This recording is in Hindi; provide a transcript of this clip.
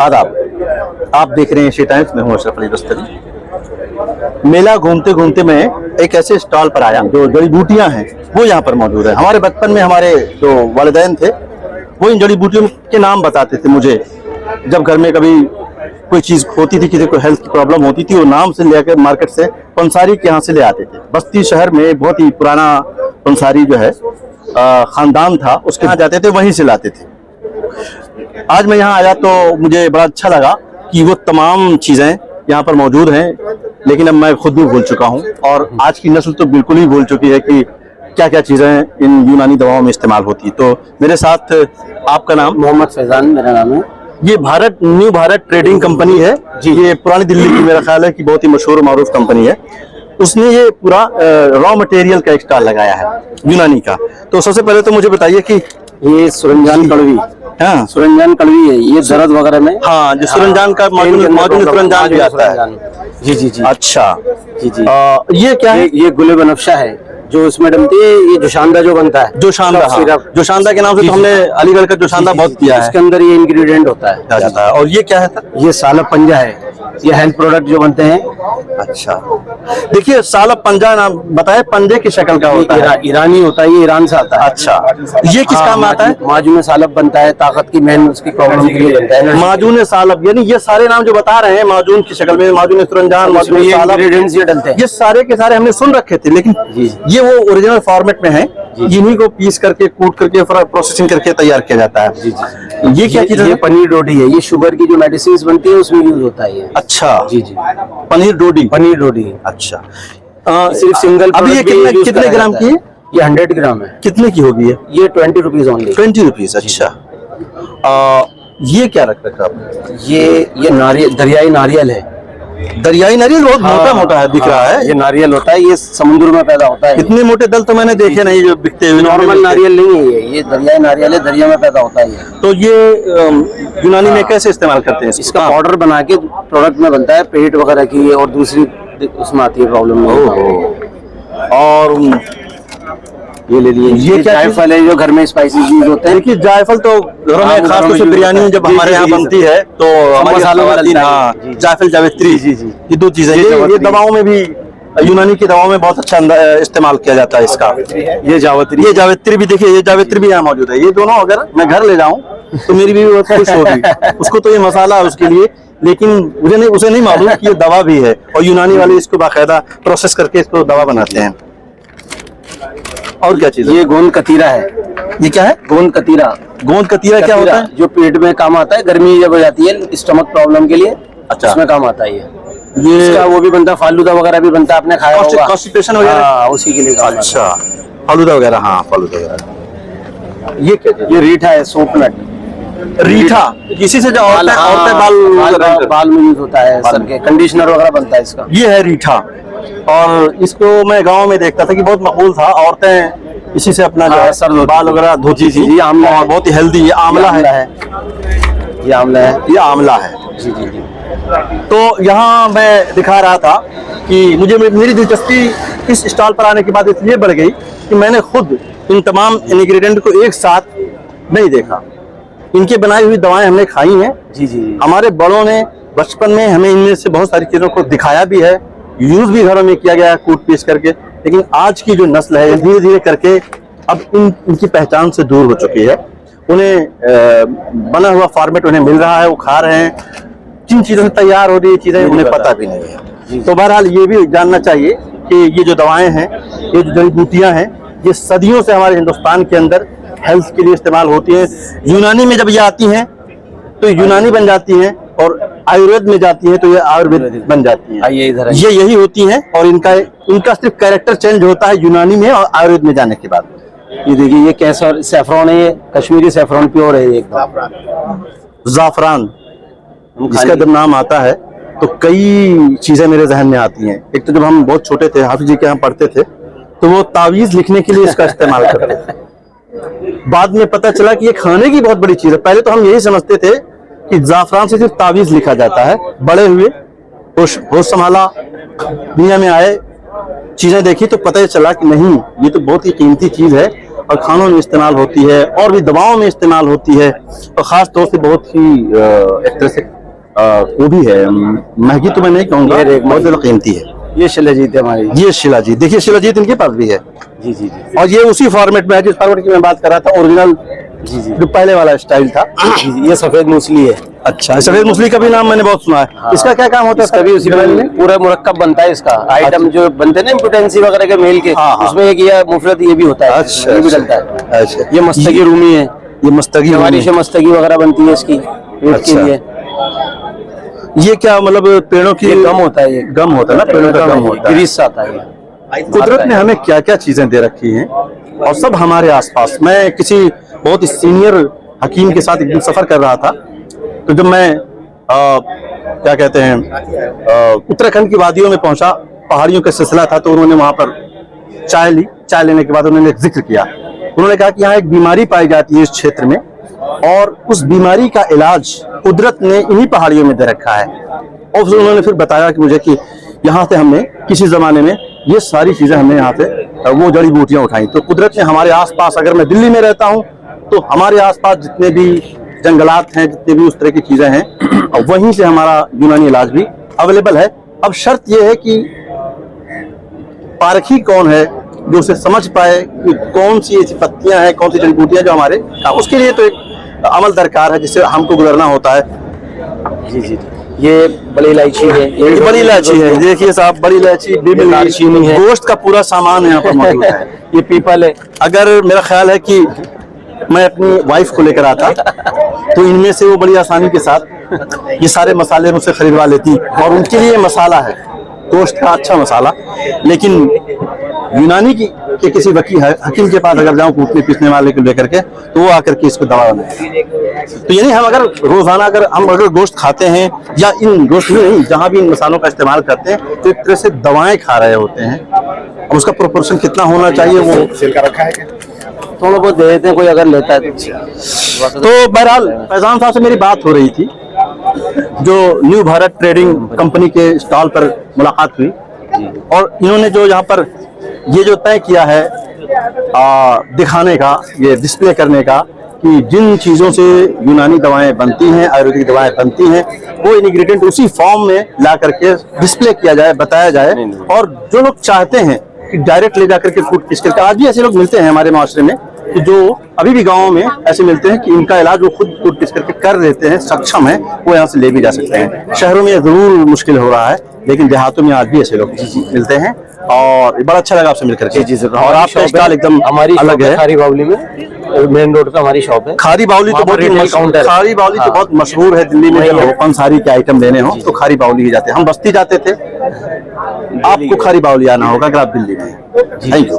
आदाब, आप देख रहे हैं एशिया टाइम्स में हूं अशरफ अली दस्तगी। मेला घूमते घूमते मैं एक ऐसे स्टॉल पर आया जो जड़ी बूटियां हैं वो यहाँ पर मौजूद है। हमारे बचपन में हमारे जो वालिदैन थे वो इन जड़ी बूटियों के नाम बताते थे मुझे। जब घर में कभी कोई चीज़ होती थी, किसी को हेल्थ की प्रॉब्लम होती थी, वो नाम से लेकर मार्केट से पंसारी के यहाँ से ले आते थे। बस्ती शहर में बहुत ही पुराना पंसारी जो है खानदान था, उसके यहाँ जाते थे, वहीं से लाते थे। आज मैं यहाँ आया तो मुझे बड़ा अच्छा लगा कि वो तमाम चीज़ें यहाँ पर मौजूद हैं, लेकिन अब मैं खुद भी भूल चुका हूँ और आज की नस्ल तो बिल्कुल ही भूल चुकी है कि क्या क्या चीज़ें इन यूनानी दवाओं में इस्तेमाल होती। तो मेरे साथ आपका नाम? मोहम्मद फैजान मेरा नाम है। ये न्यू भारत ट्रेडिंग कंपनी है जी। ये पुरानी दिल्ली की मेरा ख्याल है कि बहुत ही मशहूर मारूफ कंपनी है। उसने ये पूरा रॉ मटेरियल का एक स्टॉल लगाया है यूनानी का। तो सबसे पहले तो मुझे बताइए कि ये सुरंजान कड़वी, हाँ सुरंजान कड़वी है, ये दर्द वगैरह में, हाँ जो सुरंजान का माजून सुरंजान भी आता है। जी जी जी। अच्छा जी जी। ये क्या है? ये गुले बनफ्शा है जो इसमें डलती है। ये जोशांदा जो बनता है, जोशांदा, हाँ। जोशांदा के नाम से तो हमने अलीगढ़ का जोशांदा बहुत पिया है। इसके अंदर ये इंग्रेडिएंट होता है। और ये क्या है सर? ये सालब पंजा है, ये हेल्थ प्रोडक्ट जो बनते हैं। अच्छा, देखिए सालब पंजा नाम बताए, पंजे की शक्ल का होता है, ईरानी होता है, ये ईरान से आता है। अच्छा, ये किस काम आता है? माजून सालब बनता है, ताकत की मेन उसकी प्रॉब्लम के लिए बनता है। माजून सालब, यानी ये सारे नाम जो बता रहे हैं माजून की शक्ल में, माजून सुरंजान, माजून सालब, ये डलते हैं। ये सारे के सारे हमने सुन रखे थे, लेकिन ये वो ओरिजिनल फॉर्मेट में है जिन्हीं को पीस करके कूट करके प्रोसेसिंग करके तैयार किया जाता है। जी जी। ये क्या चीज है? ये पनीर रोटी है, ये शुगर की जो मेडिसिन बनती है उसमें यूज होता है ये। अच्छा जी जी। पनीर डोडी, पनीर रोटी। अच्छा, सिर्फ सिंगल। अब ये कितने ग्राम की है? ये 100 ग्राम है। कितने की होगी ये 20 रुपीज ओनली। 20 रुपीज। अच्छा, ये क्या रख रखा आपने? ये नारियल, दरियाई नारियल है। दरियाई नारियल बहुत मोटा मोटा है, दिख रहा है। ये नारियल होता है, ये समुद्र में पैदा होता है। इतने मोटे दल तो मैंने देखे नहीं जो बिकते हुए। नॉर्मल नारियल नहीं है ये दरियाई नारियल है, दरिया में पैदा होता है। तो ये यूनानी में कैसे इस्तेमाल करते हैं? इसका पाउडर बना के प्रोडक्ट में बनता है, पेट वगैरह की और दूसरी उसमें आती है प्रॉब्लम। और ये ले लिए, ये जायफल है जो घर में स्पाइसेस यूज होते हैं। देखिए जायफल तो घरों में खास तौर से बिरयानी में जब हमारे यहाँ बनती है तो हमारे जायफल, जावित्री, ये दो चीजें ये दवाओं में भी, यूनानी की दवाओं में बहुत अच्छा इस्तेमाल किया जाता है इसका। ये जावित्री भी देखिए, ये जावित्री भी यहाँ मौजूद है। ये दोनों अगर मैं घर ले जाऊँ तो मेरी भी बहुत खुश होगी। उसको तो ये मसाला है उसके लिए, लेकिन उसे नहीं मालूम कि ये दवा भी है, और यूनानी वाले इसको बाकायदा प्रोसेस करके इसको दवा बनाते हैं। और क्या चीज? ये गोंद कतीरा है। ये क्या है? गोंद कतीरा। गोंद कतीरा क्या होता है? जो पेट में काम आता है, गर्मी जब हो जाती है स्टमक प्रॉब्लम के लिए। अच्छा, उसमें काम आता है ये इसका। वो भी बनता है, फालूदा वगैरह भी बनता है, आपने खाया होगा, कॉन्स्टिपेशन वगैरह। हाँ, उसी के लिए। अच्छा, फालूदा वगैरह। हाँ, फालूदा वगैरह। ये क्या चीज? ये रीठा है, सोपनट। रीठा इसी से जो औरतें बाल में यूज होता है, सर के कंडीशनर वगैरह बनता है इसका। ये है रीठा, और इसको मैं गांव में देखता था कि बहुत मकबूल था। औरतें इसी से अपना जो है सर बाल वगैरह धोती थी। ये आमला है, बहुत ही हेल्दी। ये आमला है, ये आमला है, ये आमला है। जी जी जी। तो यहाँ मैं दिखा रहा था कि मेरी दिलचस्पी इस स्टॉल पर आने के बाद इसलिए बढ़ गई कि मैंने खुद इन तमाम इंग्रेडिएंट को एक साथ नहीं देखा। इनके बनाई हुई दवाएं हमने खाई हैं। जी जी। हमारे बड़ों ने बचपन में हमें इनमें से बहुत सारी चीजों को दिखाया भी है, यूज भी घरों में किया गया है कूट पीस करके। लेकिन आज की जो नस्ल है धीरे धीरे करके अब इनकी पहचान से दूर हो चुकी है। उन्हें बना हुआ फॉर्मेट उन्हें मिल रहा है, वो खा रहे हैं। जिन चीजों से तैयार हो रही है चीजें उन्हें पता भी नहीं है। तो बहरहाल ये भी जानना चाहिए कि ये जो दवाएं हैं, ये जो जड़ी बूटियां हैं, ये सदियों से हमारे हिंदुस्तान के अंदर हेल्थ के लिए इस्तेमाल होती है। यूनानी में जब ये आती हैं तो यूनानी बन जाती हैं, और आयुर्वेद में जाती है तो ये आयुर्वेद बन जाती है। ये यही होती हैं, और इनका सिर्फ कैरेक्टर चेंज होता है यूनानी में और आयुर्वेद में जाने के बाद। ये देखिए, ये कैसर सैफरॉन है, ये कश्मीरी सैफरॉन प्योर है। एकदम जाफरान जिसका जब नाम आता है तो कई चीजें मेरे जहन में आती हैं। एक तो जब हम बहुत छोटे थे, हाफिज जी के यहाँ पढ़ते थे, तो वो तावीज लिखने के लिए इसका इस्तेमाल करते थे। बाद में पता चला कि ये खाने की बहुत बड़ी चीज है। पहले तो हम यही समझते थे कि जाफरान से सिर्फ तावीज लिखा जाता है। बड़े हुए होश संभाला, दुनिया में आए, चीजें देखी तो पता ही चला कि नहीं, ये तो बहुत ही कीमती चीज है, और खानों में इस्तेमाल होती है और भी दवाओं में इस्तेमाल होती है। और ख़ास तौर से बहुत ही एक तरह से वो भी है, महंगी तो मैं नहीं कहूँगा, बहुत ज़्यादा कीमती है। ये शिलाजीत है हमारी। ये शिलाजीत, देखिए शिलाजीत इनके पास भी है। जी जी जी। और ये उसी फॉर्मेट में है जिस फॉर्मेट की मैं बात कर रहा था, ओरिजिनल जी जी जो पहले वाला स्टाइल था। जी जी। ये सफेद मूसली है। अच्छा, सफेद मूसली का भी नाम मैंने बहुत सुना है। हाँ। इसका क्या काम होता है? इसका भी उसी में पूरा मुरक्कब बनता है इसका। आइटम जो बनते हैं ना इम्पोर्टेंसी वगैरह के मेल के, हाँ, हाँ। उसमें एक ये मुफरत ये भी होता है। अच्छा, ये भी अच्छा। डलता है। अच्छा, ये मस्तगी रूमी है। ये मस्तगी हमारी से मस्तगी वगैरह बनती है इसकी पेट अच्छा। के लिए। ये क्या मतलब पेड़ों की ये गम होता है। ये गम होता है ना, पेड़ों का गम होता है। ग्रीस से आता है ये। कुदरत ने हमें क्या क्या चीजें दे रखी हैं और सब हमारे आसपास। मैं किसी बहुत ही सीनियर हकीम के साथ एक दिन सफर कर रहा था, तो जब मैं क्या कहते हैं उत्तराखंड की वादियों में पहुंचा, पहाड़ियों का सिलसिला था, तो उन्होंने वहां पर चाय ली। चाय लेने के बाद उन्होंने एक जिक्र किया। उन्होंने कहा कि यहाँ एक बीमारी पाई जाती है इस क्षेत्र में, और उस बीमारी का इलाज कुदरत ने इन्हीं पहाड़ियों में दे रखा है। और फिर उन्होंने फिर बताया कि मुझे कि यहाँ से हमने किसी जमाने में ये सारी चीजें हमने यहाँ से वो जड़ी बूटियां उठाई। तो कुदरत ने हमारे आसपास, अगर मैं दिल्ली में रहता हूँ तो हमारे आसपास जितने भी जंगलात हैं, जितने भी उस तरह की चीजें हैं, वहीं से हमारा यूनानी इलाज भी अवेलेबल है। अब शर्त यह है कि पारखी कौन है जो उसे समझ पाए कि कौन सी ऐसी पत्तियां हैं, कौन सी जड़ी बूटियां जो हमारे, उसके लिए तो एक अमल दरकार है जिससे हमको गुजरना होता है। जी जी। ये बड़ी इलायची है। ये बड़ी इलायची है, देखिए साहब, बड़ी इलायची, दालचीनी है, गोश्त का पूरा सामान यहाँ पर मौजूद है। ये पीपल है। अगर मेरा ख्याल है कि मैं अपनी वाइफ को लेकर आता तो इनमें से वो बड़ी आसानी के साथ ये सारे मसाले मुझसे खरीदवा लेती, और उनके लिए मसाला है गोश्त का अच्छा मसाला। लेकिन यूनानी के किसी वकील हकीम के पास अगर जाऊं कूटने पीसने वाले को लेकर के, तो वो आकर के इसको दवा बनाए। तो यानी हम अगर रोजाना अगर गोश्त खाते हैं, या इन गोश्त में नहीं, जहां भी इन मसालों का इस्तेमाल करते हैं, तो एक तरह से दवाएं खा रहे होते हैं। अब उसका प्रोपोर्शन कितना होना चाहिए वो सिरका रखा है क्या? थोड़ा बहुत दे देते हैं, कोई अगर लेता है तो। बहरहाल फैजान साहब से मेरी बात हो रही थी, जो न्यू भारत ट्रेडिंग कंपनी के स्टॉल पर मुलाकात हुई, और इन्होंने जो यहाँ पर ये जो तय किया है दिखाने का, ये डिस्प्ले करने का, कि जिन चीज़ों से यूनानी दवाएं बनती हैं, आयुर्वेदिक दवाएं बनती हैं, वो इंग्रेडिएंट उसी फॉर्म में ला करके डिस्प्ले किया जाए, बताया जाए। और जो लोग चाहते हैं कि डायरेक्ट ले जाकर के कूट पीस करके, आज भी ऐसे लोग मिलते हैं हमारे माशरे में कि जो अभी भी गाँव में ऐसे मिलते हैं कि इनका इलाज वो खुद कूट पीस करके कर देते हैं, सक्षम है, वो यहाँ से ले भी जा सकते हैं। शहरों में जरूर मुश्किल हो रहा है, लेकिन देहातों में आज भी ऐसे लोग मिलते हैं, और बड़ा अच्छा लगा आपसे मिलकर के। जी। और आपका स्टॉल एकदम हमारी अलग है। खारी बावली में, मेन रोड पे हमारी शॉप है। खारी बावली तो बहुत मशहूर है दिल्ली में। जब ओपन सारी के आइटम लेने हो तो खारी बावली ही जाते हैं। हम बस्ती जाते थे, आपको खारी बावली आना होगा अगर आप दिल्ली में। Thank you.